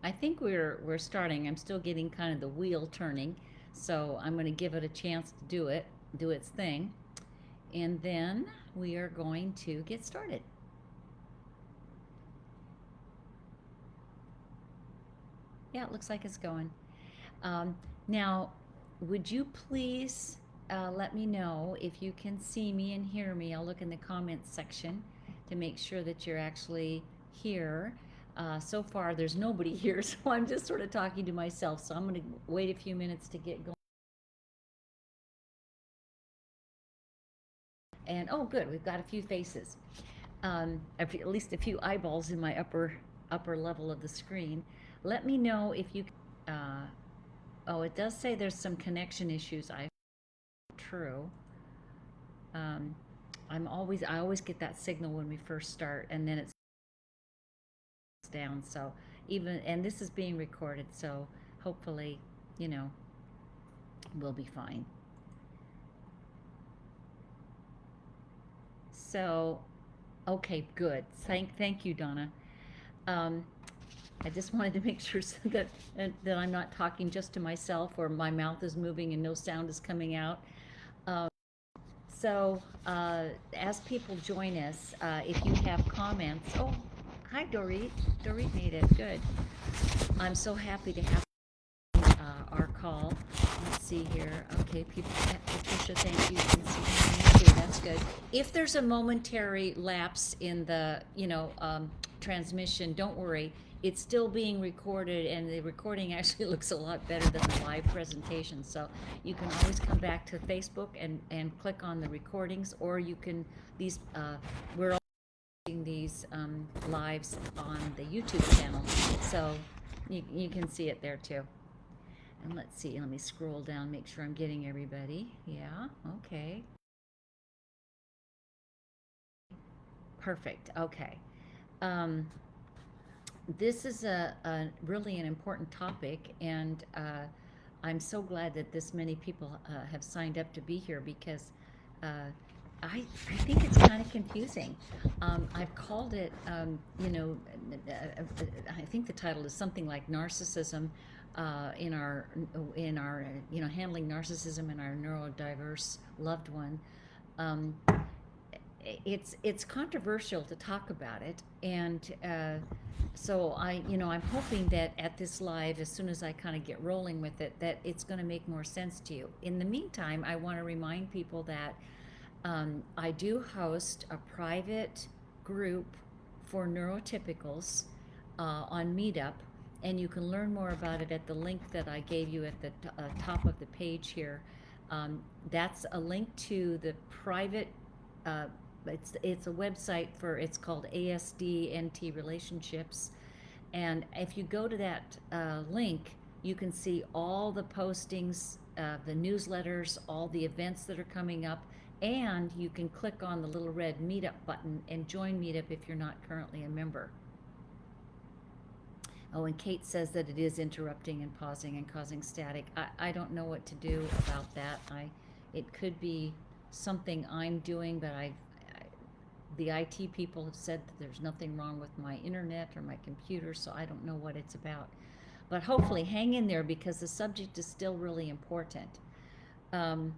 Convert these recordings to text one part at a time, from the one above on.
I think we're starting. I'm still getting kind of the wheel turning, so I'm going to give it a chance to do its thing, and then we are going to get started. Yeah, it looks like it's going. Um, Now, would you please let me know if you can see me and hear me? I'll look in the comments section to make sure that you're actually here. So far, there's nobody here, so I'm just sort of talking to myself. So I'm going to wait a few minutes to get going. And oh, good, we've got a few faces. At least a few eyeballs in my upper level of the screen. Let me know if you. Uh, oh, it does say there's some connection issues. I true. Um, I always get that signal when we first start, and then it's down. So even and this is being recorded, so hopefully, you know, we'll be fine. So, okay, good. Thank you, Donna. Um, I just wanted to make sure that I'm not talking just to myself, or my mouth is moving and no sound is coming out. Um, as people join us, if you have comments, oh, hi Dorit. Dorit made it. Good. I'm so happy to have our call. Let's see here. Okay, people, Patricia, thank you. You can see me too. That's good. If there's a momentary lapse in the, transmission, don't worry. It's still being recorded, and the recording actually looks a lot better than the live presentation. So you can always come back to Facebook and click on the recordings, or you can we're all doing these lives on the YouTube channel, so you can see it there too. And let's see, let me scroll down, make sure I'm getting everybody. Yeah, okay. Perfect, okay. Um, this is a really an important topic, and I'm so glad that this many people have signed up to be here because uh, I think it's kind of confusing. I've called it, I think the title is something like narcissism in our handling narcissism in our neurodiverse loved one. Um, it's controversial to talk about it, and so I'm hoping that at this live, as soon as I kind of get rolling with it, that it's going to make more sense to you. In the meantime, I want to remind people that I do host a private group for neurotypicals on Meetup, and you can learn more about it at the link that I gave you at the top of the page here. That's a link to the private. Uh, it's a website for, it's called ASD-NT Relationships, and if you go to that link, you can see all the postings, the newsletters, all the events that are coming up, and you can click on the little red Meetup button and join Meetup if you're not currently a member. Oh, and Kate says that it is interrupting and pausing and causing static. I don't know what to do about that. It could be something I'm doing, but the IT people have said that there's nothing wrong with my internet or my computer, so I don't know what it's about. But hopefully, hang in there because the subject is still really important. Um,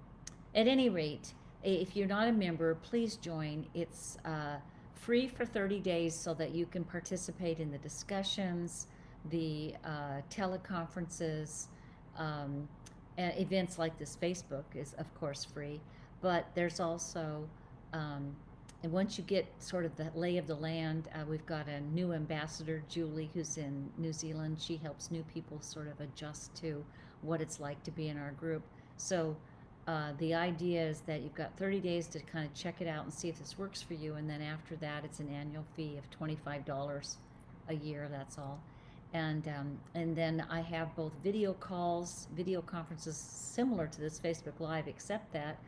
at any rate, if you're not a member, please join. It's free for 30 days so that you can participate in the discussions, the teleconferences, um, events like this. Facebook is, of course, free, but there's also um, and once you get sort of the lay of the land, we've got a new ambassador, Julie, who's in New Zealand. She helps new people sort of adjust to what it's like to be in our group. So the idea is that you've got 30 days to kind of check it out and see if this works for you. And then after that, it's an annual fee of $25 a year. That's all. And then I have both video calls, video conferences similar to this Facebook Live, except that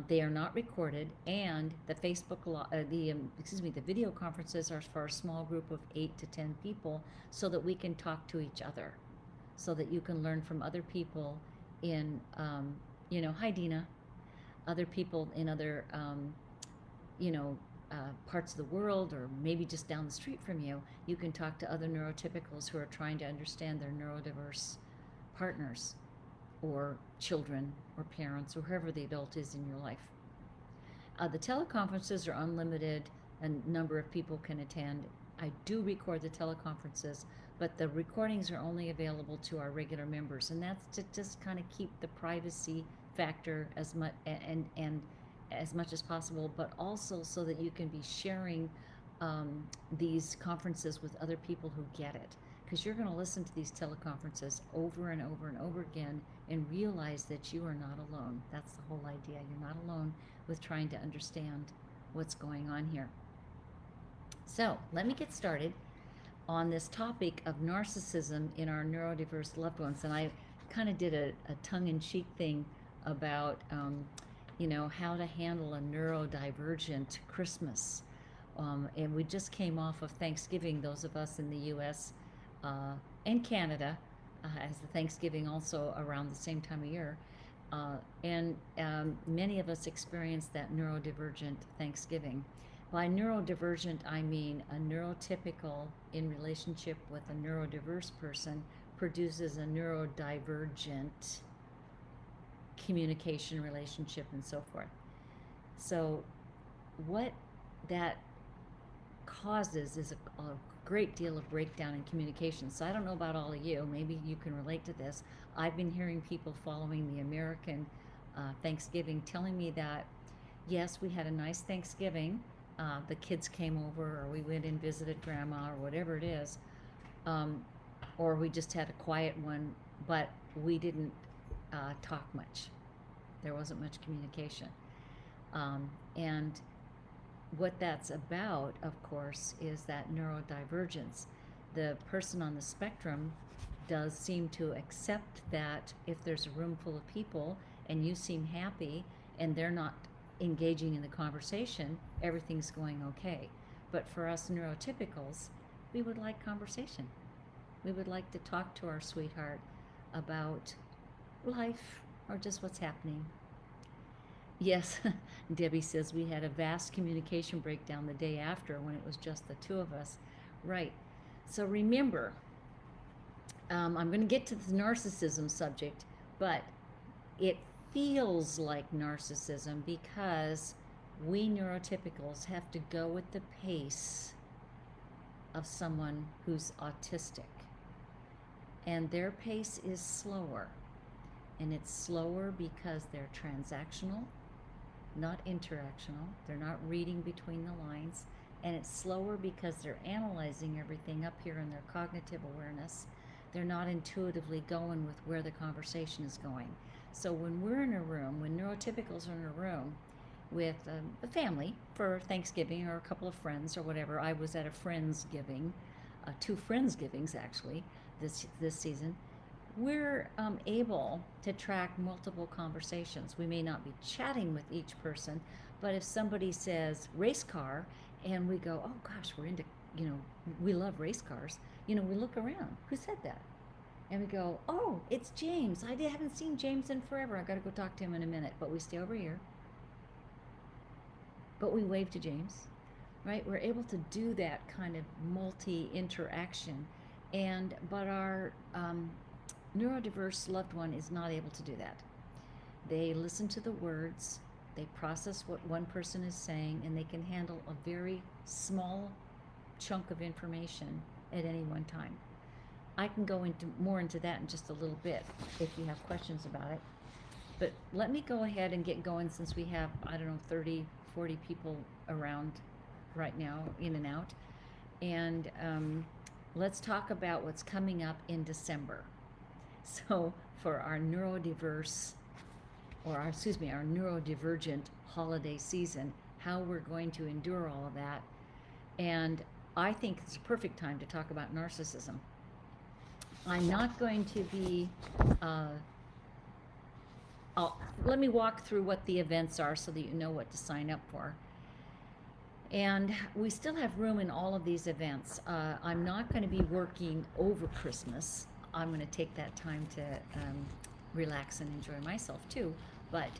they are not recorded, and the the video conferences are for a small group of 8 to 10 people, so that we can talk to each other, so that you can learn from other people in, hi Dina, other people in other, you know, parts of the world, or maybe just down the street from you, you can talk to other neurotypicals who are trying to understand their neurodiverse partners or children or parents or whoever the adult is in your life. The teleconferences are unlimited. A number of people can attend. I do record the teleconferences, but the recordings are only available to our regular members, and that's to just kind of keep the privacy factor as much and as much as possible, but also so that you can be sharing these conferences with other people who get it, because you're going to listen to these teleconferences over and over and over again and realize that you are not alone. That's the whole idea. You're not alone with trying to understand what's going on here. So let me get started on this topic of narcissism in our neurodiverse loved ones. And I kind of did a tongue-in-cheek thing about how to handle a neurodivergent Christmas. And we just came off of Thanksgiving, those of us in the U.S. And Canada, as the Thanksgiving also around the same time of year. And many of us experienced that neurodivergent Thanksgiving. By neurodivergent, I mean a neurotypical in relationship with a neurodiverse person produces a neurodivergent communication relationship and so forth. So what that causes is a great deal of breakdown in communication. So I don't know about all of you, maybe you can relate to this. I've been hearing people following the American Thanksgiving telling me that, yes, we had a nice Thanksgiving, the kids came over, or we went and visited grandma, or whatever it is, or we just had a quiet one, but we didn't talk much. There wasn't much communication. And what that's about, of course, is that neurodivergence. The person on the spectrum does seem to accept that if there's a room full of people and you seem happy and they're not engaging in the conversation, everything's going okay. But for us neurotypicals, we would like conversation. We would like to talk to our sweetheart about life or just what's happening. Yes, Debbie says we had a vast communication breakdown the day after when it was just the two of us. Right. So remember, I'm going to get to the narcissism subject, but it feels like narcissism because we neurotypicals have to go at the pace of someone who's autistic. And their pace is slower. And it's slower because they're transactional, not interactional. They're not reading between the lines. And it's slower because they're analyzing everything up here in their cognitive awareness. They're not intuitively going with where the conversation is going. So when we're in a room, when neurotypicals are in a room with a family for Thanksgiving or a couple of friends or whatever, I was at a Friendsgiving, 2 Friendsgivings actually this season, we're able to track multiple conversations. We may not be chatting with each person, but if somebody says race car and we go, oh gosh, we're into, we love race cars, we look around, who said that? And we go, oh, it's James. I haven't seen James in forever. I've got to go talk to him in a minute. But we stay over here. But we wave to James, right? We're able to do that kind of multi-interaction. But our neurodiverse loved one is not able to do that. They listen to the words, they process what one person is saying, and they can handle a very small chunk of information at any one time. I can go more into that in just a little bit if you have questions about it. But let me go ahead and get going since we have, 30, 40 people around right now, in and out. And let's talk about what's coming up in December. So for our neurodiverse, our neurodivergent holiday season, how we're going to endure all of that. And I think it's a perfect time to talk about narcissism. I'm not going to be, let me walk through what the events are so that you know what to sign up for. And we still have room in all of these events. I'm not going to be working over Christmas. I'm going to take that time to relax and enjoy myself too. But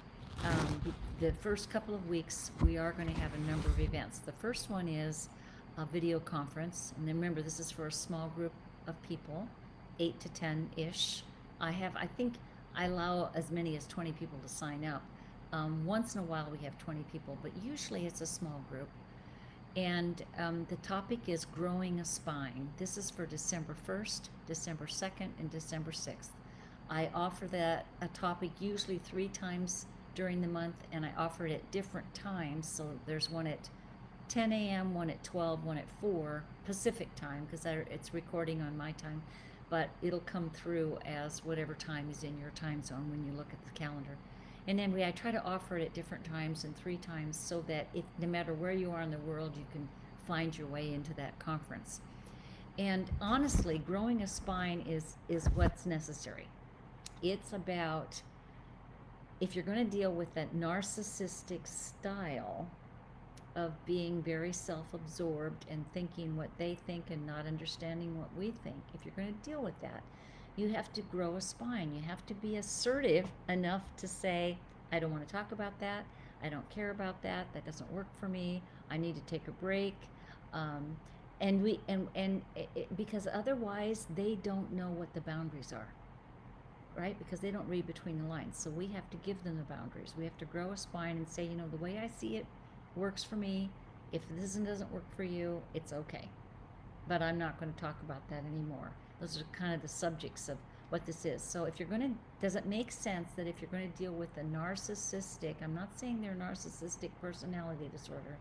The first couple of weeks, we are going to have a number of events. The first one is a video conference, and then remember, this is for a small group of people, 8 to 10-ish. I think I allow as many as 20 people to sign up. Once in a while, we have 20 people, but usually it's a small group. And the topic is growing a spine. This is for December 1st, December 2nd, and December 6th. I offer that a topic usually 3 times during the month, and I offer it at different times. So there's one at 10 a.m., one at 12, one at 4 Pacific time, because it's recording on my time, but it'll come through as whatever time is in your time zone when you look at the calendar. And then I try to offer it at different times and 3 times, so that if no matter where you are in the world, you can find your way into that conference. And honestly, growing a spine is what's necessary. It's about, if you're going to deal with that narcissistic style of being very self-absorbed and thinking what they think and not understanding what we think, if you're going to deal with that, you have to grow a spine. You have to be assertive enough to say, I don't want to talk about that. I don't care about that. That doesn't work for me. I need to take a break. Because otherwise they don't know what the boundaries are, right? Because they don't read between the lines. So we have to give them the boundaries. We have to grow a spine and say, the way I see it works for me. If this doesn't work for you, it's okay. But I'm not going to talk about that anymore. Those are kind of the subjects of what this is. So if you're going to, does it make sense that if you're going to deal with a narcissistic, I'm not saying they're narcissistic personality disorder,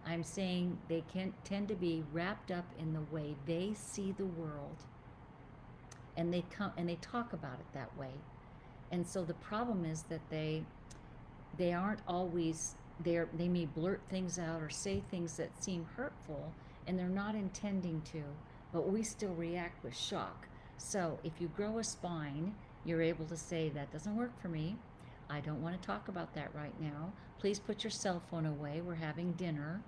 I'm saying they can tend to be wrapped up in the way they see the world, and they talk about it that way. And so the problem is that they aren't always there. They may blurt things out or say things that seem hurtful, and they're not intending to, but we still react with shock. So if you grow a spine, you're able to say, that doesn't work for me. I don't want to talk about that right now. Please put your cell phone away. We're having dinner.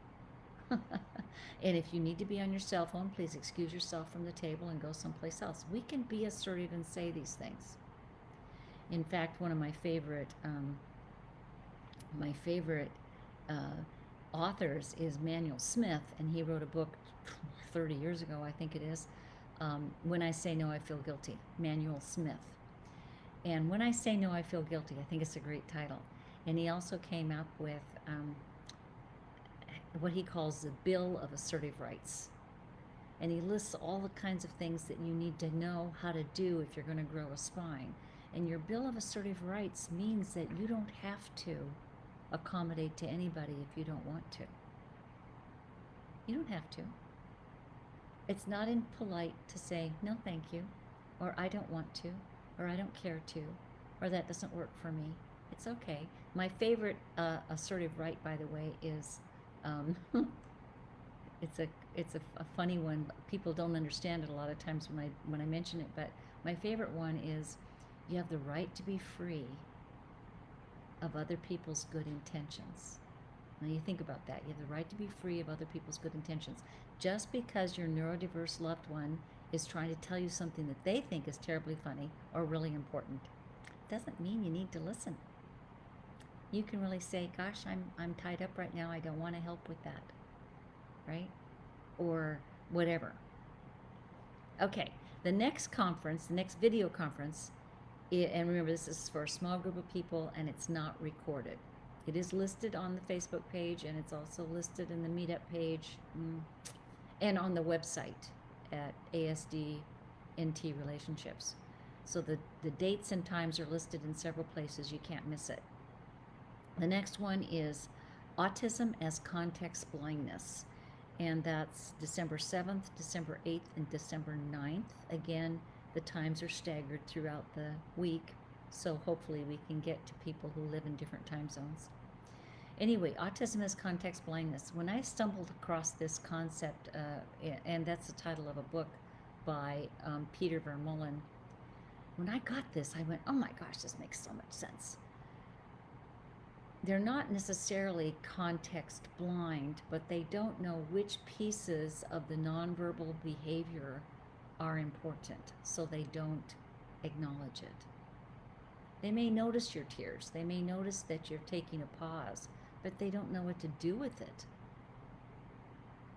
And if you need to be on your cell phone, please excuse yourself from the table and go someplace else. We can be assertive and say these things. In fact, one of my favorite authors is Manuel Smith, and he wrote a book 30 years ago, I think it is, When I Say No, I Feel Guilty, Manuel Smith. And When I Say No, I Feel Guilty, I think it's a great title. And he also came up with what he calls the Bill of Assertive Rights. And he lists all the kinds of things that you need to know how to do if you're going to grow a spine. And your Bill of Assertive Rights means that you don't have to accommodate to anybody if you don't want to. You don't have to. It's not impolite to say, no thank you, or I don't want to, or I don't care to, or that doesn't work for me. It's okay. My favorite assertive right, by the way, is it's a funny one. People don't understand it a lot of times when I mention it, but my favorite one is, you have the right to be free of other people's good intentions. Now you think about that. You have the right to be free of other people's good intentions. Just because your neurodiverse loved one is trying to tell you something that they think is terribly funny or really important, doesn't mean you need to listen. You can really say, gosh, I'm tied up right now. I don't want to help with that, right? Or whatever. Okay, the next conference, the next video conference, and remember, this is for a small group of people, and it's not recorded. It is listed on the Facebook page, and it's also listed in the meetup page, and on the website at ASD NT Relationships. So the dates and times are listed in several places. You can't miss it. The next one is Autism as Context Blindness, and that's December 7th, December 8th, and December 9th. Again, the times are staggered throughout the week, so hopefully we can get to people who live in different time zones. Anyway, Autism as Context Blindness. When I stumbled across this concept, and that's the title of a book by Peter Vermeulen, when I got this, I went, oh my gosh, this makes so much sense. They're not necessarily context blind, but they don't know which pieces of the nonverbal behavior are important, so they don't acknowledge it. They may notice your tears. They may notice that you're taking a pause, but they don't know what to do with it.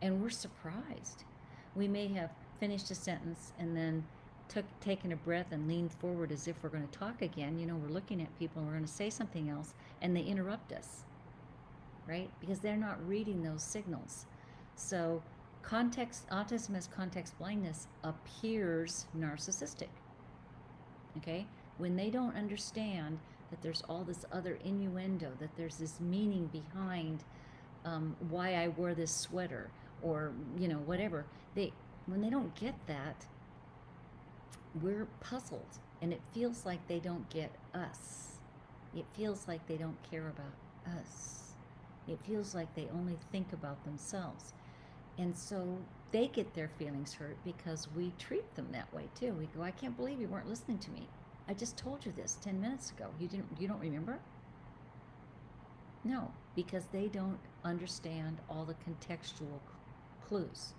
And we're surprised. We may have finished a sentence and then taken a breath and leaned forward as if we're going to talk again. You know, we're looking at people and we're going to say something else, and they interrupt us, right? Because they're not reading those signals. So autism as context blindness appears narcissistic, okay? When they don't understand that there's all this other innuendo, that there's this meaning behind why I wore this sweater, or, you know, whatever. When they don't get that, we're puzzled, and it feels like they don't get us. It feels like they don't care about us. It feels like they only think about themselves. And so they get their feelings hurt because we treat them that way too. We go, I can't believe you weren't listening to me. I just told you this 10 minutes ago. You don't remember? No, because they don't understand all the contextual clues.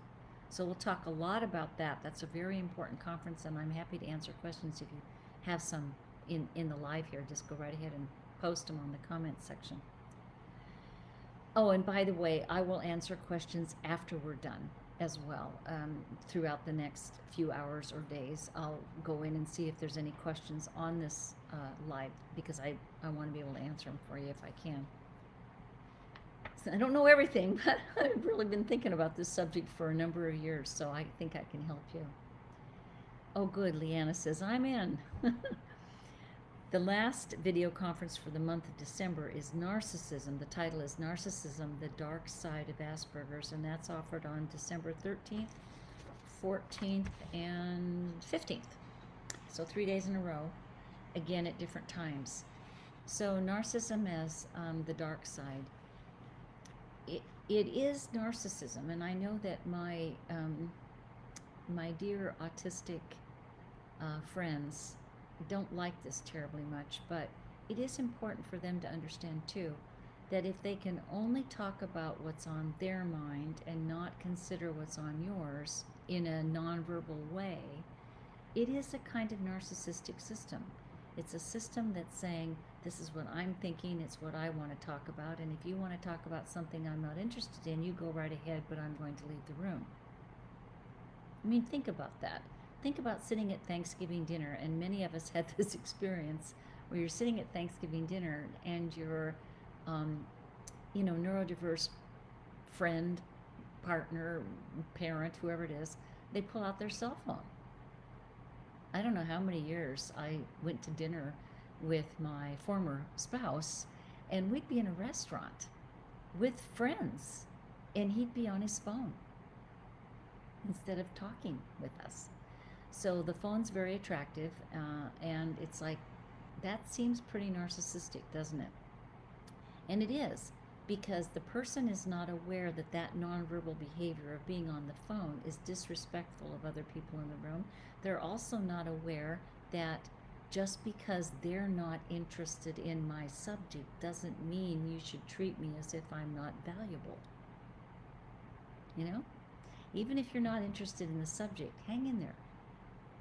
So we'll talk a lot about that. That's a very important conference, and I'm happy to answer questions if you have some in the live here. Just go right ahead and post them on the comments section. Oh, and by the way, I will answer questions after we're done as well. Throughout the next few hours or days, I'll go in and see if there's any questions on this live, because I want to be able to answer them for you if I can. I don't know everything, but I've really been thinking about this subject for a number of years, so I think I can help you. Oh, good. Leanna says, I'm in. The last video conference for the month of December is Narcissism. The title is Narcissism, the Dark Side of Asperger's, and that's offered on December 13th, 14th, and 15th. So 3 days in a row, again at different times. So narcissism as the dark side. It is narcissism, and I know that my my dear autistic friends don't like this terribly much, but it is important for them to understand too that if they can only talk about what's on their mind and not consider what's on yours in a nonverbal way, it is a kind of narcissistic system. It's a system that's saying, this is what I'm thinking, it's what I want to talk about, and if you want to talk about something I'm not interested in, you go right ahead, but I'm going to leave the room. I mean, think about that. Think about sitting at Thanksgiving dinner, and many of us had this experience where you're sitting at Thanksgiving dinner and your, NeuroDiverse friend, partner, parent, whoever it is, they pull out their cell phone. I don't know how many years I went to dinner with my former spouse, and we'd be in a restaurant with friends, and he'd be on his phone instead of talking with us. So the phone's very attractive, and it's like, that seems pretty narcissistic, doesn't it? And it is, because the person is not aware that that nonverbal behavior of being on the phone is disrespectful of other people in the room. They're also not aware that just because they're not interested in my subject doesn't mean you should treat me as if I'm not valuable. You know? Even if you're not interested in the subject, hang in there.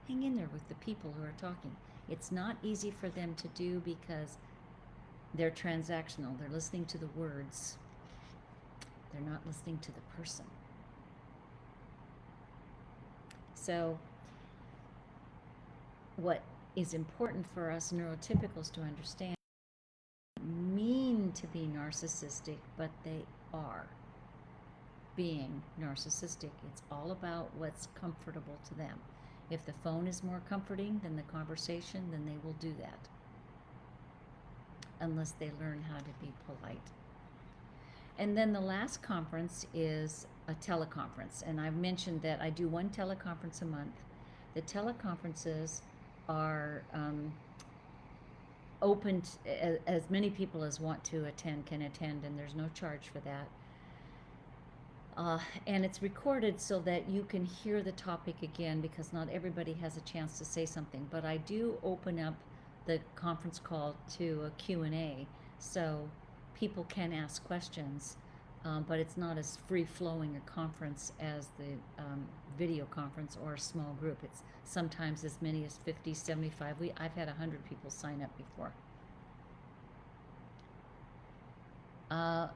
Hang in there with the people who are talking. It's not easy for them to do because they're transactional. They're listening to the words. They're not listening to the person. So what is important for us neurotypicals to understand, mean to be narcissistic, but they are being narcissistic. It's all about what's comfortable to them. If the phone is more comforting than the conversation, then they will do that, unless they learn how to be polite. And then the last conference is a teleconference, and I've mentioned that I do one teleconference a month. The teleconferences are open to, as many people as want to attend can attend, and there's no charge for that. And it's recorded so that you can hear the topic again, because not everybody has a chance to say something. But I do open up the conference call to a Q&A, so people can ask questions, but it's not as free-flowing a conference as the video conference or a small group. It's sometimes as many as 50, 75. I've had 100 people sign up before.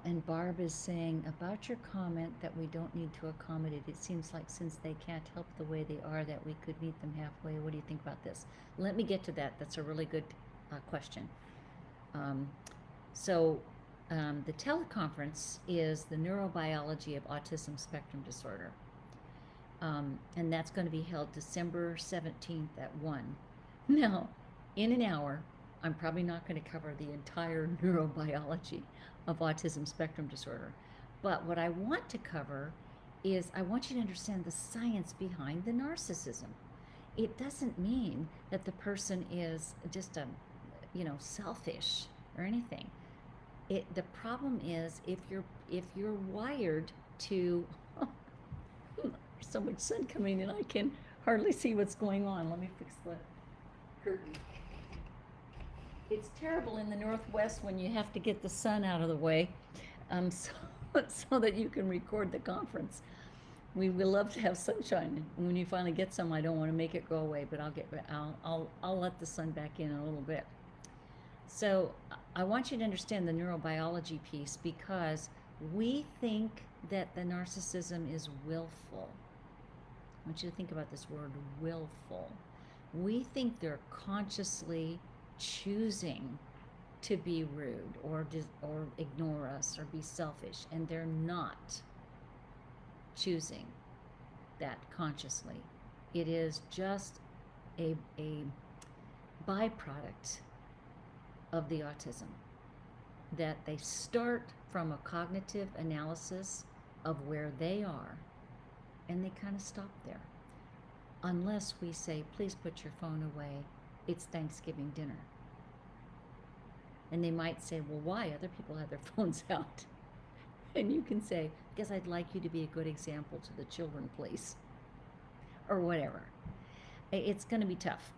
And Barb is saying, about your comment that we don't need to accommodate, it seems like since they can't help the way they are, that we could meet them halfway. What do you think about this? Let me get to that. That's a really good question. So the teleconference is the neurobiology of autism spectrum disorder. And that's going to be held December 17th at 1. Now, in an hour, I'm probably not going to cover the entire neurobiology of autism spectrum disorder. But what I want to cover is I want you to understand the science behind the narcissism. It doesn't mean that the person is just selfish or anything. The problem is if you're wired to there's so much sun coming in I can hardly see what's going on. Let me fix the curtain. It's terrible in the Northwest when you have to get the sun out of the way, so that you can record the conference. We love to have sunshine, and when you finally get some, I don't want to make it go away, but I'll let the sun back in a little bit. So I want you to understand the neurobiology piece, because we think that the narcissism is willful. I want you to think about this word, willful. We think they're consciously choosing to be rude or ignore us or be selfish, and they're not choosing that consciously. It is just a byproduct of the autism, that they start from a cognitive analysis of where they are, and they kind of stop there, unless we say, please put your phone away, it's Thanksgiving dinner. And they might say, well, why? Other people have their phones out. And you can say, because I'd like you to be a good example to the children, please. Or whatever. It's going to be tough.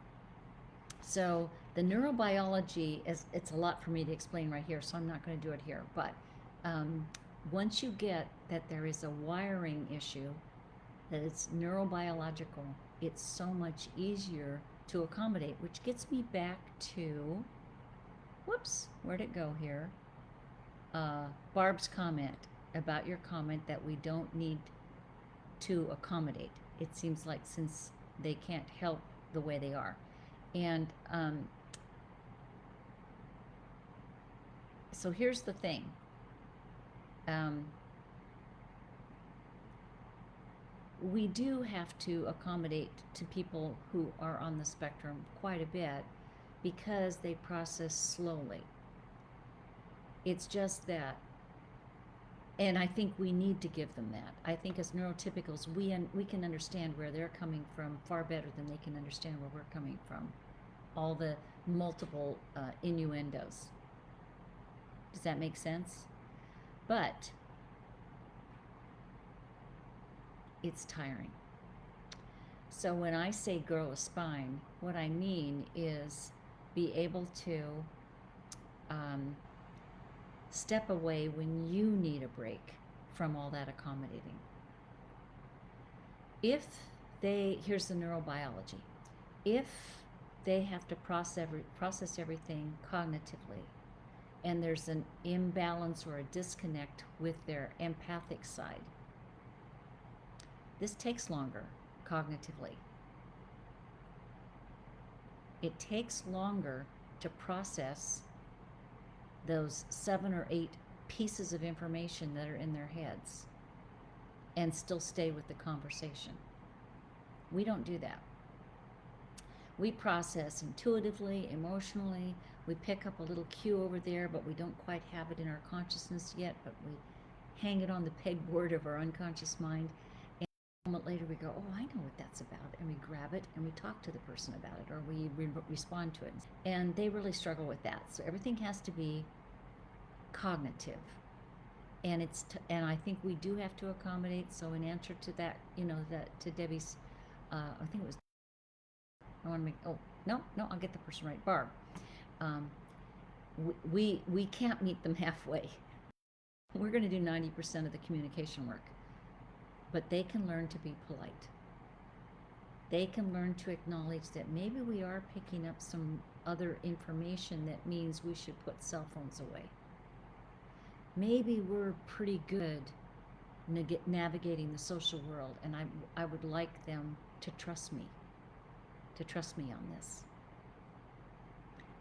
So the neurobiology, it's a lot for me to explain right here, so I'm not going to do it here. But once you get that there is a wiring issue, that it's neurobiological, it's so much easier to accommodate, which gets me back to, whoops, where'd it go here? Barb's comment about your comment that we don't need to accommodate. It seems like since they can't help the way they are. And so here's the thing. We do have to accommodate to people who are on the spectrum quite a bit, because they process slowly. It's just that, and I think we need to give them that. I think as neurotypicals, we can understand where they're coming from far better than they can understand where we're coming from. All the multiple innuendos. Does that make sense? But it's tiring. So when I say grow a spine, what I mean is be able to step away when you need a break from all that accommodating. Here's the neurobiology. If they have to process everything cognitively, and there's an imbalance or a disconnect with their empathic side, this takes longer cognitively. It takes longer to process those 7 or 8 pieces of information that are in their heads and still stay with the conversation. We don't do that. We process intuitively, emotionally. We pick up a little cue over there, but we don't quite have it in our consciousness yet, but we hang it on the pegboard of our unconscious mind. A moment later we go, oh, I know what that's about, and we grab it and we talk to the person about it, or we respond to it. And they really struggle with that. So everything has to be cognitive, and and I think we do have to accommodate. So in answer to that, to Debbie's, I think it was, I want to make, oh no, I'll get the person right, Barb. We can't meet them halfway. We're going to do 90% of the communication work. But they can learn to be polite. They can learn to acknowledge that maybe we are picking up some other information that means we should put cell phones away. maybe we're pretty good navigating the social world, and I would like them to trust me, on this.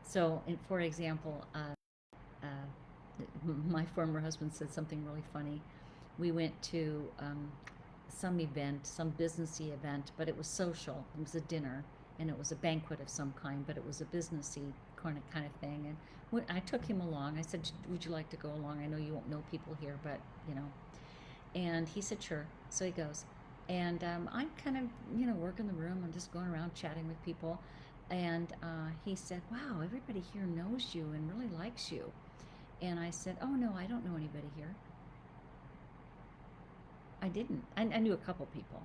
So, for example, my former husband said something really funny. We went to some event, some businessy event, but it was social. It was a dinner, and it was a banquet of some kind, but it was a businessy kind of thing. And when I took him along, I said, "Would you like to go along? I know you won't know people here, but you know." And he said, "Sure." So he goes, and I'm kind of working the room. I'm just going around chatting with people, and he said, "Wow, everybody here knows you and really likes you." And I said, "Oh no, I don't know anybody here." I didn't. I knew a couple people,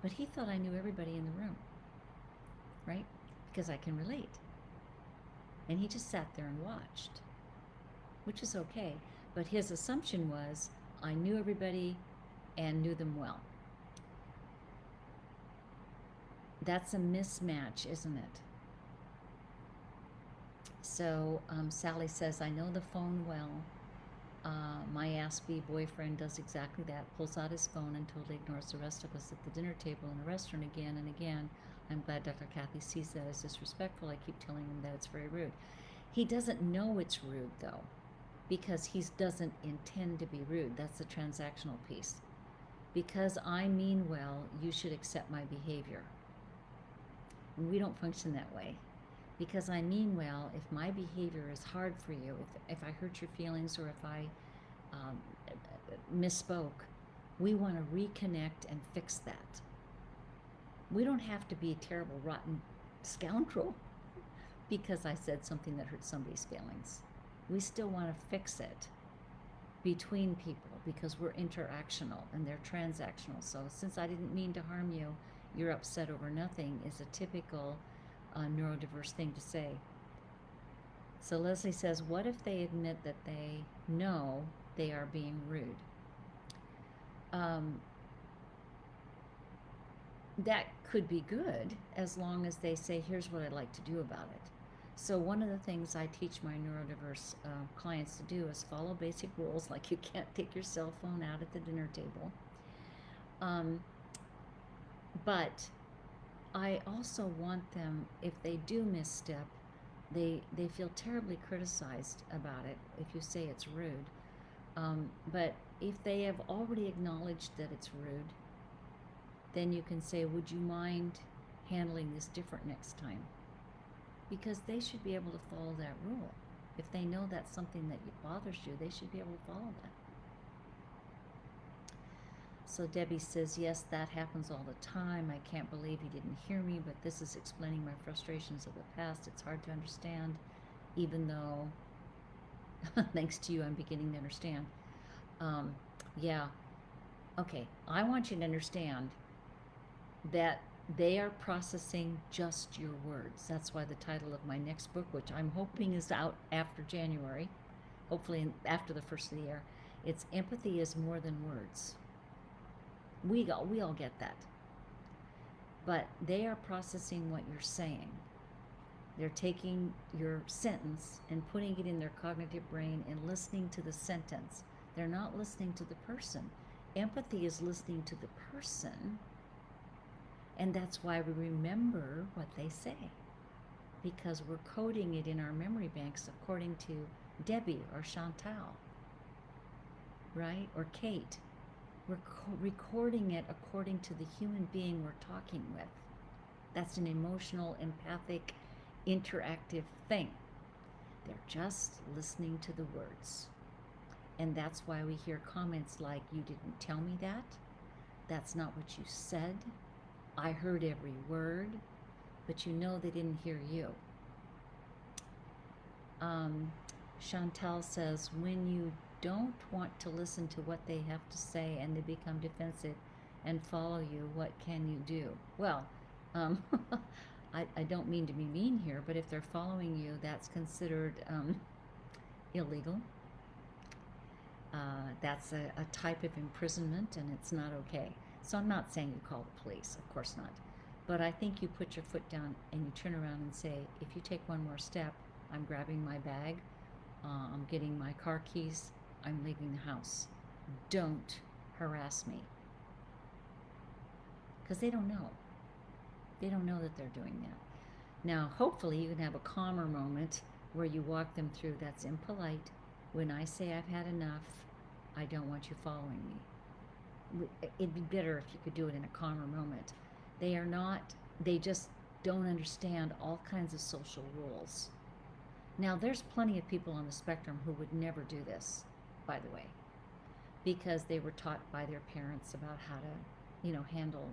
but he thought I knew everybody in the room, right? Because I can relate. And he just sat there and watched, which is okay. But his assumption was I knew everybody and knew them well. That's a mismatch, isn't it? So Sally says, "I know the phone well. My ass-bee boyfriend does exactly that, pulls out his phone and totally ignores the rest of us at the dinner table in the restaurant again and again. I'm glad Dr. Kathy sees that as disrespectful. I keep telling him that it's very rude." He doesn't know it's rude, though, because he doesn't intend to be rude. That's the transactional piece. Because I mean well, you should accept my behavior. We don't function that way. Because I mean well, if my behavior is hard for you, if I hurt your feelings or if I um, misspoke, we want to reconnect and fix that. We don't have to be a terrible, rotten scoundrel because I said something that hurt somebody's feelings. We still want to fix it between people because we're interactional and they're transactional. So since I didn't mean to harm you, you're upset over nothing is a typical neurodiverse thing to say. So Leslie says, what if they admit that they know they are being rude? That could be good as long as they say, here's what I'd like to do about it. So one of the things I teach my neurodiverse clients to do is follow basic rules, like you can't take your cell phone out at the dinner table. But I also want them, if they do misstep, they feel terribly criticized about it if you say it's rude. But if they have already acknowledged that it's rude, then you can say, would you mind handling this different next time? Because they should be able to follow that rule. If they know that's something that bothers you, they should be able to follow that. So Debbie says, yes, that happens all the time. I can't believe he didn't hear me, but this is explaining my frustrations of the past. It's hard to understand, even though, thanks to you, I'm beginning to understand. Yeah. Okay, I want you to understand that they are processing just your words. That's why the title of my next book, which I'm hoping is out after January, hopefully after the first of the year, it's Empathy is More Than Words. We all get that. But they are processing what you're saying. They're taking your sentence and putting it in their cognitive brain and listening to the sentence. They're not listening to the person. Empathy is listening to the person, and that's why we remember what they say, because we're coding it in our memory banks according to Debbie or Chantal, right? Or Kate. We're recording it according to the human being we're talking with. That's an emotional, empathic, interactive thing. They're just listening to the words. And that's why we hear comments like, you didn't tell me that. That's not what you said. I heard every word, but you know they didn't hear you. Chantal says, when you don't want to listen to what they have to say and they become defensive and follow you, what can you do? Well, I don't mean to be mean here, but if they're following you, that's considered illegal. That's a type of imprisonment, and it's not okay. So I'm not saying you call the police, of course not. But I think you put your foot down and you turn around and say, if you take one more step, I'm grabbing my bag, I'm getting my car keys, I'm leaving the house. Don't harass me. Because they don't know. They don't know that they're doing that. Now, hopefully, you can have a calmer moment where you walk them through. That's impolite. When I say I've had enough, I don't want you following me. It'd be better if you could do it in a calmer moment. They are not, they just don't understand all kinds of social rules. Now, there's plenty of people on the spectrum who would never do this, by the way, because they were taught by their parents about how to, handle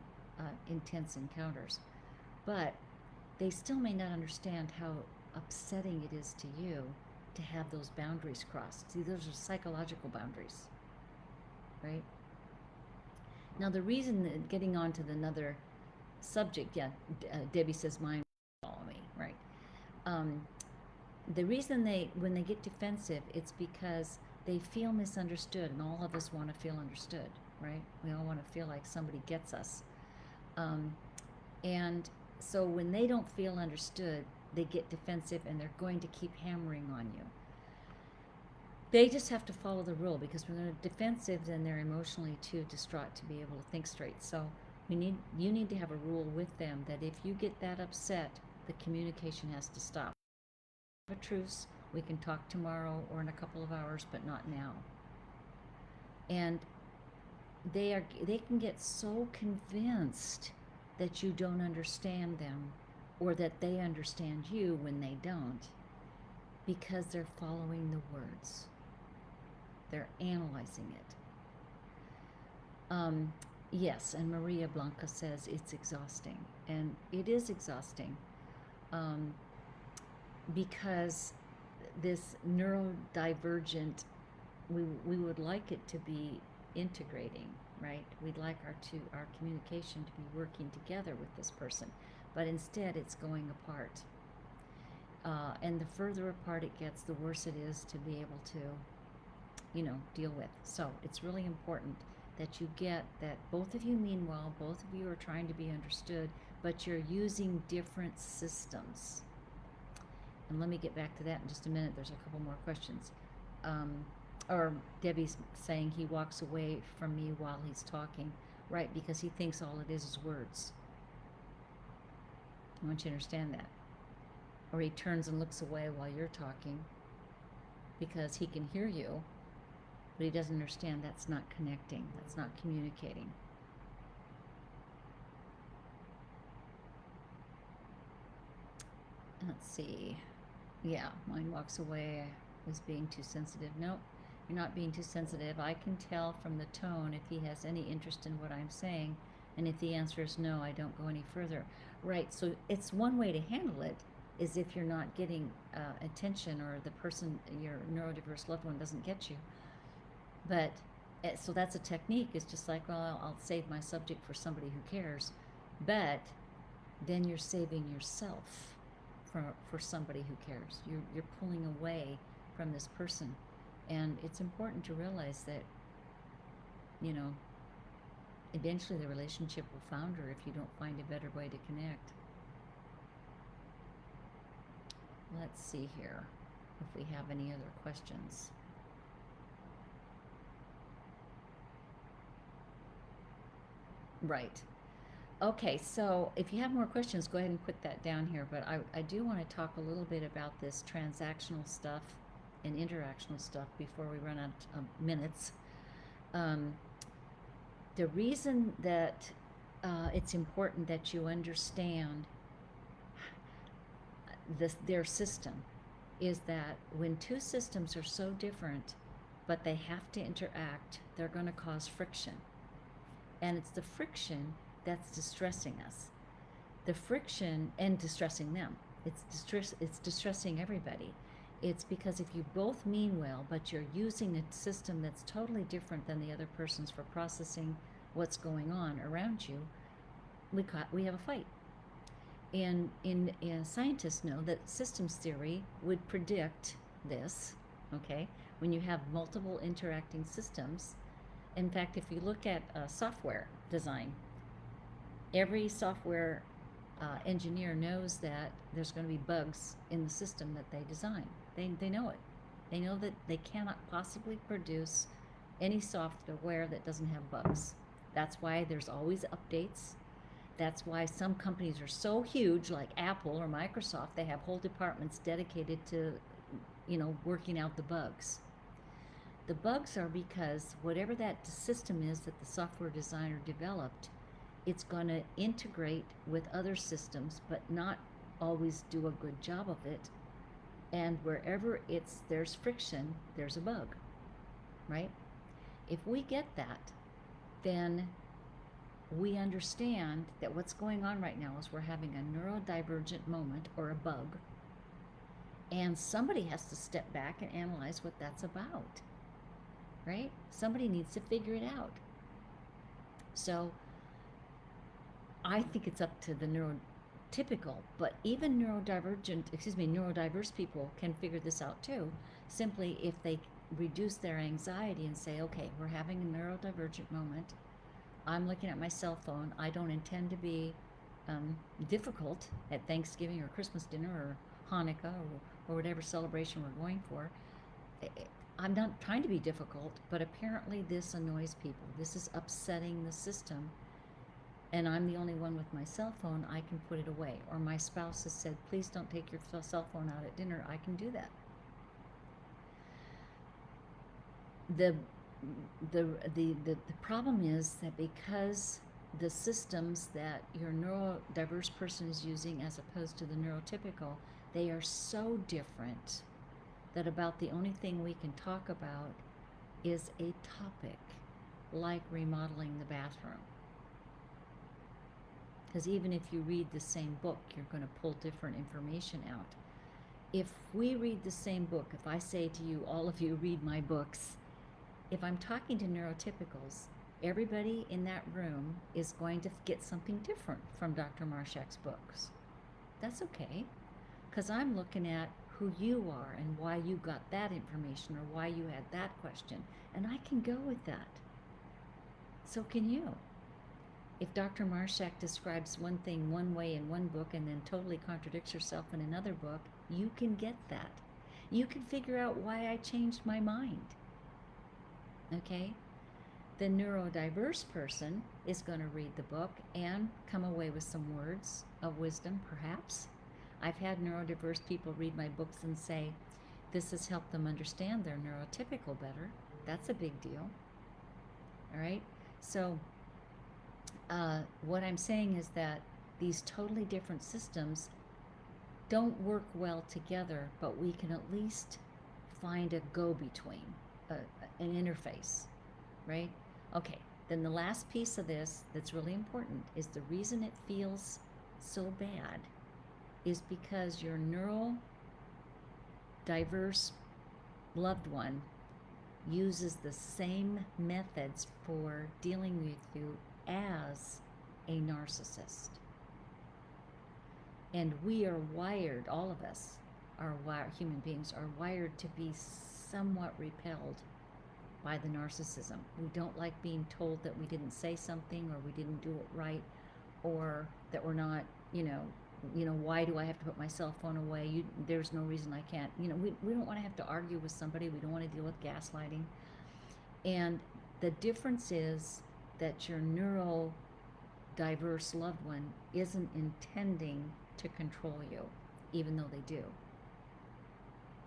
intense encounters. But they still may not understand how upsetting it is to you to have those boundaries crossed. See, those are psychological boundaries, right? Now, the reason that getting on to another subject, Debbie says mine follow me, right? The reason when they get defensive, it's because they feel misunderstood, and all of us want to feel understood, right? We all want to feel like somebody gets us. And so when they don't feel understood, they get defensive and they're going to keep hammering on you. They just have to follow the rule, because when they're defensive, then they're emotionally too distraught to be able to think straight. So you need to have a rule with them that if you get that upset, the communication has to stop. A truce, we can talk tomorrow or in a couple of hours, but not now. And they can get so convinced that you don't understand them, or that they understand you when they don't, because they're following the words. They're analyzing it. Yes, and Maria Blanca says it's exhausting. And it is exhausting, because this neurodivergent, we would like it to be integrating, right? We'd like our communication to be working together with this person, but instead it's going apart. And the further apart it gets, the worse it is to be able to, deal with. So it's really important that you get that both of you mean well, both of you are trying to be understood, but you're using different systems. And let me get back to that in just a minute. There's a couple more questions. Or Debbie's saying he walks away from me while he's talking, right? Because he thinks all it is words. I want you to understand that. Or he turns and looks away while you're talking because he can hear you, but he doesn't understand that's not connecting, that's not communicating. Let's see. Yeah, mine walks away as being too sensitive. Nope, you're not being too sensitive. I can tell from the tone if he has any interest in what I'm saying, and if the answer is no, I don't go any further. Right, so it's one way to handle it is if you're not getting attention, or the person, your neurodiverse loved one, doesn't get you. But so that's a technique. It's just like, well, I'll save my subject for somebody who cares. But then you're saving yourself for somebody who cares. You're pulling away from this person. And it's important to realize that, eventually the relationship will founder if you don't find a better way to connect. Let's see here if we have any other questions. Right. Okay, so if you have more questions, go ahead and put that down here. But I do want to talk a little bit about this transactional stuff and interactional stuff before we run out of minutes. The reason that it's important that you understand their system is that when two systems are so different, but they have to interact, they're going to cause friction. And it's the friction that's distressing us. The friction, and distressing them. It's distressing everybody. It's because if you both mean well, but you're using a system that's totally different than the other person's for processing what's going on around you, we have a fight. And scientists know that systems theory would predict this, okay? When you have multiple interacting systems. In fact, if you look at software design, every software engineer knows that there's going to be bugs in the system that they design. They know it. They know that they cannot possibly produce any software that doesn't have bugs. That's why there's always updates. That's why some companies are so huge, like Apple or Microsoft, they have whole departments dedicated to, working out the bugs. The bugs are because whatever that system is that the software designer developed, it's going to integrate with other systems, but not always do a good job of it. And wherever there's friction, there's a bug, right? If we get that, then we understand that what's going on right now is we're having a neurodivergent moment or a bug, and somebody has to step back and analyze what that's about, right? Somebody needs to figure it out. So I think it's up to the neurotypical, but even neurodiverse people can figure this out too, simply if they reduce their anxiety and say, okay, we're having a neurodivergent moment. I'm looking at my cell phone. I don't intend to be difficult at Thanksgiving or Christmas dinner or Hanukkah or whatever celebration we're going for. I'm not trying to be difficult, but apparently this annoys people. This is upsetting the system, and I'm the only one with my cell phone. I can put it away. Or my spouse has said, please don't take your cell phone out at dinner. I can do that. The problem is that because the systems that your neurodiverse person is using as opposed to the neurotypical, they are so different that about the only thing we can talk about is a topic like remodeling the bathroom. Because even if you read the same book, you're going to pull different information out. If we read the same book, if I say to you, all of you read my books, if I'm talking to neurotypicals, everybody in that room is going to get something different from Dr. Marshak's books. That's okay, because I'm looking at who you are and why you got that information or why you had that question, and I can go with that. So can you. If Dr. Marshak describes one thing one way in one book and then totally contradicts herself in another book, you can get that. You can figure out why I changed my mind. Okay? The neurodiverse person is going to read the book and come away with some words of wisdom, perhaps. I've had neurodiverse people read my books and say, this has helped them understand their neurotypical better. That's a big deal. All right? So, what I'm saying is that these totally different systems don't work well together, but we can at least find a go-between, an interface, right? Okay, then the last piece of this that's really important is the reason it feels so bad is because your neurodiverse loved one uses the same methods for dealing with you as a narcissist. And we are wired, all of us are wired, human beings are wired to be somewhat repelled by the narcissism. We don't like being told that we didn't say something or we didn't do it right, or that we're not, why do I have to put my cell phone away? There's no reason I can't. We don't want to have to argue with somebody. We don't want to deal with gaslighting. And the difference is that your neurodiverse loved one isn't intending to control you, even though they do.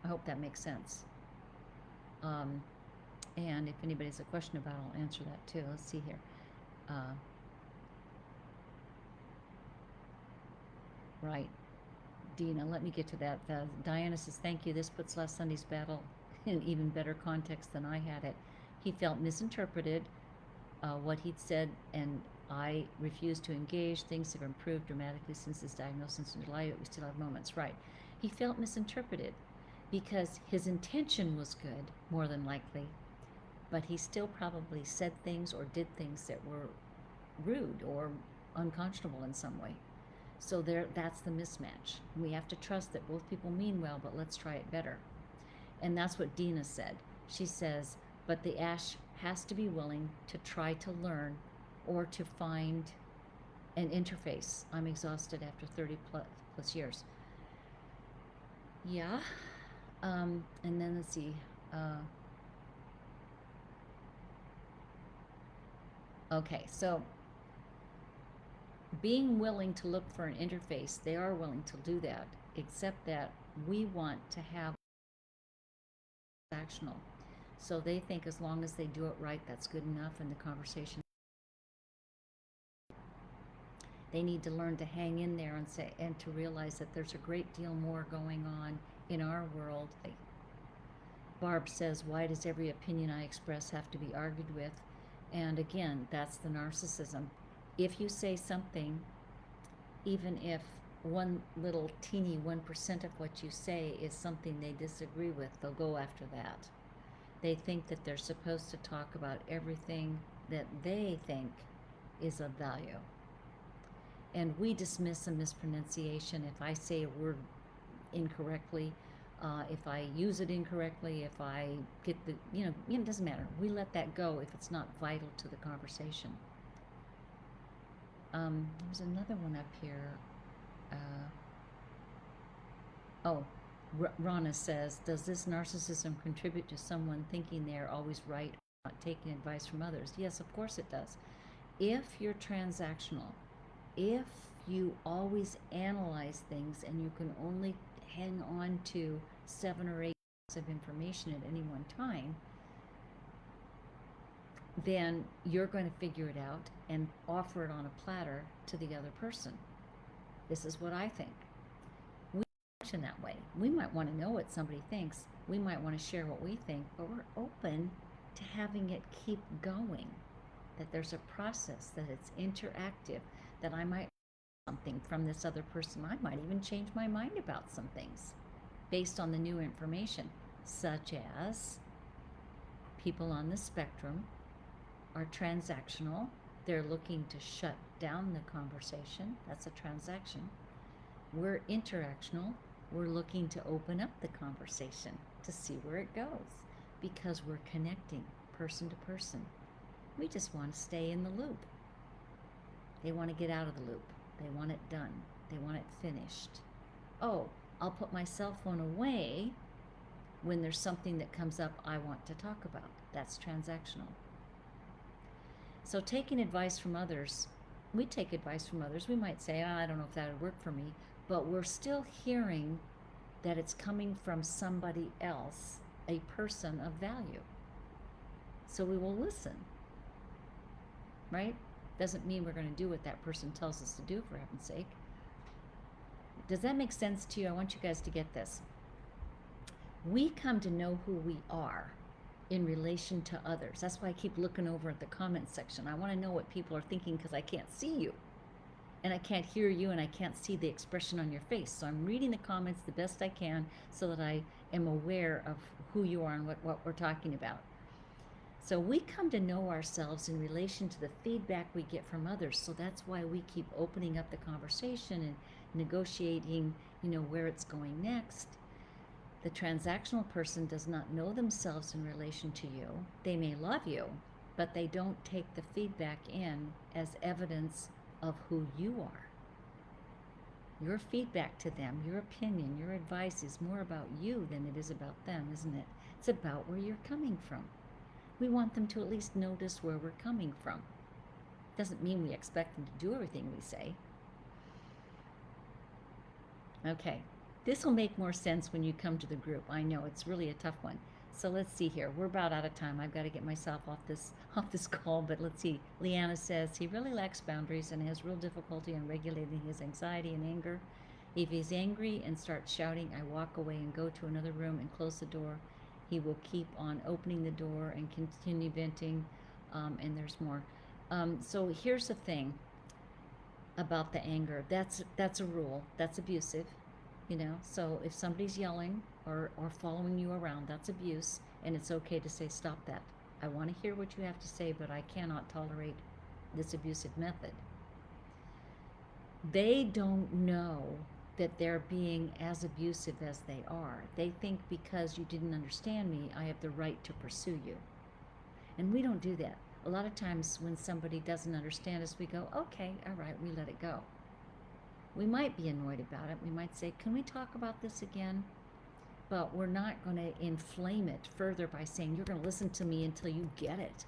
I hope that makes sense. And if anybody has a question about it, I'll answer that too. Let's see here. Right. Dina, let me get to that. Diana says, thank you. This puts last Sunday's battle in even better context than I had it. He felt misinterpreted what he'd said, and I refused to engage. Things have improved dramatically since his diagnosis in July, but we still have moments. Right. He felt misinterpreted because his intention was good, more than likely, but he still probably said things or did things that were rude or unconscionable in some way. So that's the mismatch. We have to trust that both people mean well, but let's try it better. And that's what Dina said. She says, but the Ash has to be willing to try to learn or to find an interface. I'm exhausted after 30 plus years. Yeah, And then let's see. Okay, so being willing to look for an interface, they are willing to do that, except that we want to have transactional. So they think as long as they do it right, that's good enough, and the conversation. They need to learn to hang in there and say, and to realize that there's a great deal more going on in our world. Barb says, why does every opinion I express have to be argued with? And again, that's the narcissism. If you say something, even if one little teeny 1% of what you say is something they disagree with, they'll go after that. They think that they're supposed to talk about everything that they think is of value. And we dismiss a mispronunciation if I say a word incorrectly, if I use it incorrectly, if I get the, it doesn't matter. We let that go if it's not vital to the conversation. There's another one up here. Rana says, does this narcissism contribute to someone thinking they're always right, not taking advice from others? Yes, of course it does. If you're transactional, if you always analyze things and you can only hang on to 7 or 8 pieces of information at any one time, then you're going to figure it out and offer it on a platter to the other person. This is what I think. We function that way. We might want to know what somebody thinks. We might want to share what we think, but we're open to having it keep going. That there's a process, that it's interactive, that I might something from this other person. I might even change my mind about some things based on the new information, such as people on the spectrum are transactional. They're looking to shut down the conversation. That's a transaction. We're interactional. We're looking to open up the conversation to see where it goes because we're connecting person to person. We just want to stay in the loop. They want to get out of the loop. They want it done. They want it finished. Oh, I'll put my cell phone away when there's something that comes up I want to talk about. That's transactional. So taking advice from others, we take advice from others. We might say, I don't know if that would work for me, but we're still hearing that it's coming from somebody else, a person of value. So we will listen, right? Doesn't mean we're going to do what that person tells us to do, for heaven's sake. Does that make sense to you? I want you guys to get this. We come to know who we are in relation to others. That's why I keep looking over at the comments section. I want to know what people are thinking because I can't see you. And I can't hear you, and I can't see the expression on your face. So I'm reading the comments the best I can so that I am aware of who you are and what we're talking about. So we come to know ourselves in relation to the feedback we get from others. So that's why we keep opening up the conversation and negotiating, where it's going next. The transactional person does not know themselves in relation to you. They may love you, but they don't take the feedback in as evidence of who you are. Your feedback to them, your opinion, your advice is more about you than it is about them, isn't it? It's about where you're coming from. We want them to at least notice where we're coming from. Doesn't mean we expect them to do everything we say. Okay, this will make more sense when you come to the group. I know it's really a tough one. So let's see here. We're about out of time. I've got to get myself off this call, but let's see. Leanna says he really lacks boundaries and has real difficulty in regulating his anxiety and anger. If he's angry and starts shouting, I walk away and go to another room and close the door. He will keep on opening the door and continue venting, and there's more. So here's the thing about the anger. That's a rule. That's abusive. So if somebody's yelling or following you around, that's abuse, and it's okay to say, stop that. I want to hear what you have to say, but I cannot tolerate this abusive method. They don't know that they're being as abusive as they are. They think because you didn't understand me, I have the right to pursue you. And we don't do that. A lot of times when somebody doesn't understand us, we go, okay, all right, we let it go. We might be annoyed about it. We might say, can we talk about this again? but we're not going to inflame it further by saying, you're going to listen to me until you get it.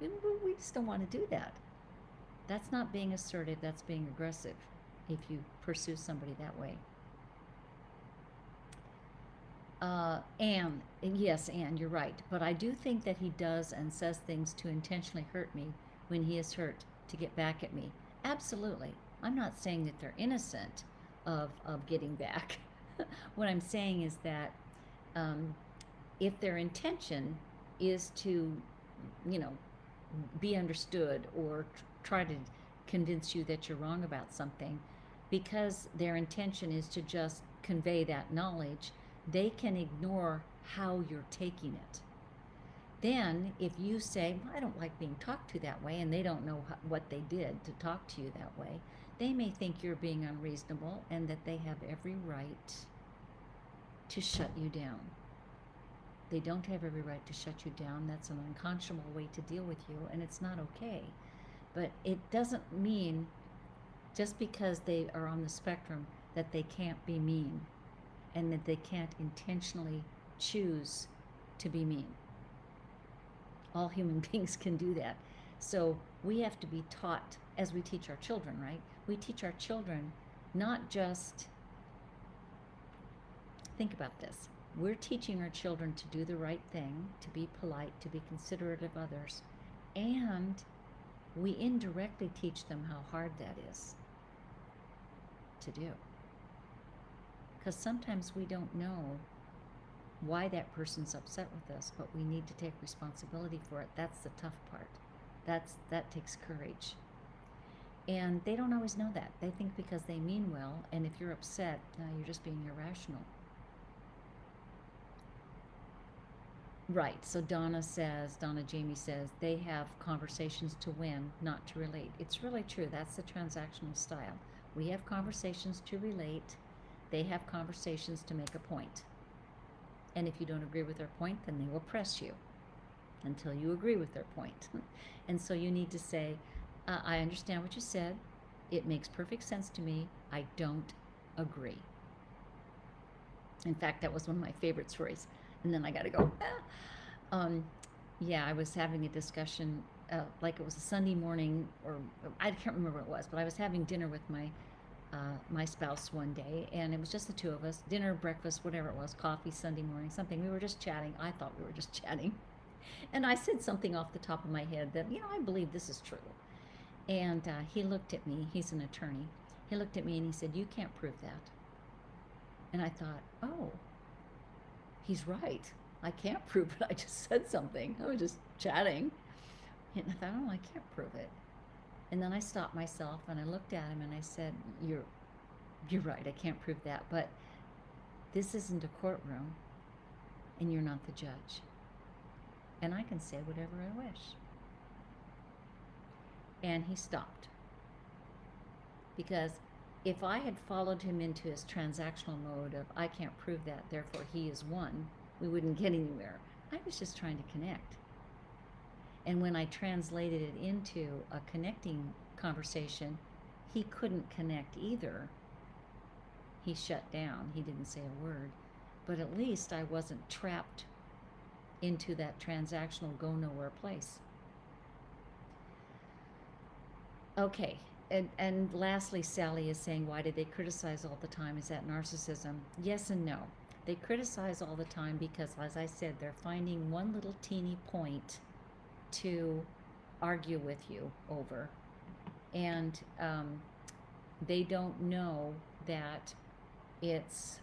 We just don't want to do that. That's not being assertive, that's being aggressive if you pursue somebody that way. Anne, yes, Anne, you're right. But I do think that he does and says things to intentionally hurt me when he is hurt to get back at me. Absolutely. I'm not saying that they're innocent of getting back. What I'm saying is that if their intention is to, be understood or try to convince you that you're wrong about something, because their intention is to just convey that knowledge, they can ignore how you're taking it. Then, if you say, I don't like being talked to that way, and they don't know what they did to talk to you that way, they may think you're being unreasonable and that they have every right to shut you down. They don't have every right to shut you down. That's an unconscionable way to deal with you, and it's not okay. But it doesn't mean, just because they are on the spectrum, that they can't be mean and that they can't intentionally choose to be mean. All human beings can do that. So we have to be taught, as we teach our children, right? We teach our children not just, think about this. We're teaching our children to do the right thing, to be polite, to be considerate of others, and we indirectly teach them how hard that is to do. Because sometimes we don't know why that person's upset with us, but we need to take responsibility for it. That's the tough part. That takes courage. And they don't always know that. They think because they mean well, and if you're upset, you're just being irrational. Right, so Donna Jamie says, they have conversations to win, not to relate. It's really true. That's the transactional style. We have conversations to relate. They have conversations to make a point. And if you don't agree with their point, then they will press you until you agree with their point. And so you need to say, I understand what you said. It makes perfect sense to me. I don't agree. In fact, that was one of my favorite stories. And then I got to go, I was having a discussion, like it was a Sunday morning, or I can't remember what it was, but I was having dinner with my spouse one day, and it was just the two of us, dinner, breakfast, whatever it was, coffee, Sunday morning, something. We were just chatting. I thought we were just chatting. And I said something off the top of my head that, I believe this is true. And he looked at me. He's an attorney. He looked at me and he said, you can't prove that. And I thought, oh, he's right. I can't prove it. I just said something. I was just chatting. And I thought, I can't prove it. And then I stopped myself and I looked at him and I said, you're right. I can't prove that. But this isn't a courtroom and you're not the judge. And I can say whatever I wish. And he stopped. Because if I had followed him into his transactional mode of, I can't prove that, therefore he is one, we wouldn't get anywhere. I was just trying to connect. And when I translated it into a connecting conversation, he couldn't connect either. He shut down. He didn't say a word. But at least I wasn't trapped into that transactional go nowhere place. Okay. And lastly, Sally is saying, why do they criticize all the time? Is that narcissism? Yes and no. They criticize all the time because, as I said, they're finding one little teeny point to argue with you over. And they don't know that it's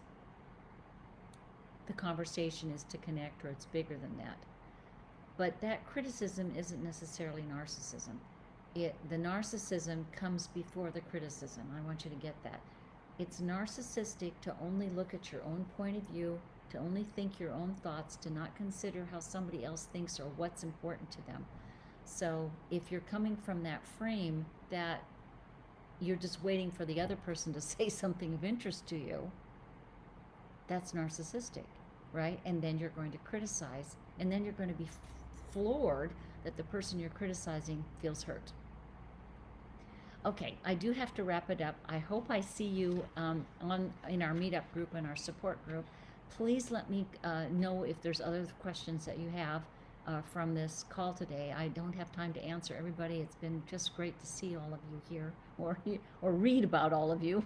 the conversation is to connect, or it's bigger than that. But that criticism isn't necessarily narcissism. The narcissism comes before the criticism. I want you to get that. It's narcissistic to only look at your own point of view, to only think your own thoughts, to not consider how somebody else thinks or what's important to them. So if you're coming from that frame that you're just waiting for the other person to say something of interest to you, that's narcissistic, right? And then you're going to criticize, and then you're going to be floored that the person you're criticizing feels hurt. Okay, I do have to wrap it up. I hope I see you in our meetup group and our support group. please let me know if there's other questions that you have from this call today. I don't have time to answer everybody. It's been just great to see all of you here, or read about all of you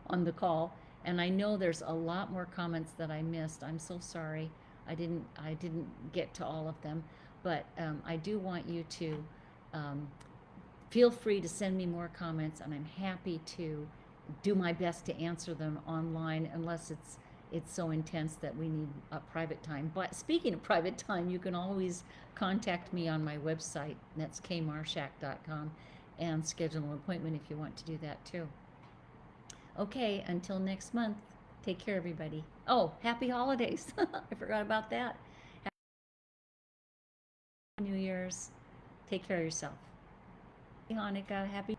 on the call. And I know there's a lot more comments that I missed. I'm so sorry. I didn't get to all of them, but I do want you to feel free to send me more comments, and I'm happy to do my best to answer them online, unless it's so intense that we need a private time. But speaking of private time, you can always contact me on my website. That's kmarshack.com, and schedule an appointment if you want to do that too. Okay, until next month, take care, everybody. Oh, happy holidays. I forgot about that. Happy New Year's. Take care of yourself. Happy Hanukkah. Happy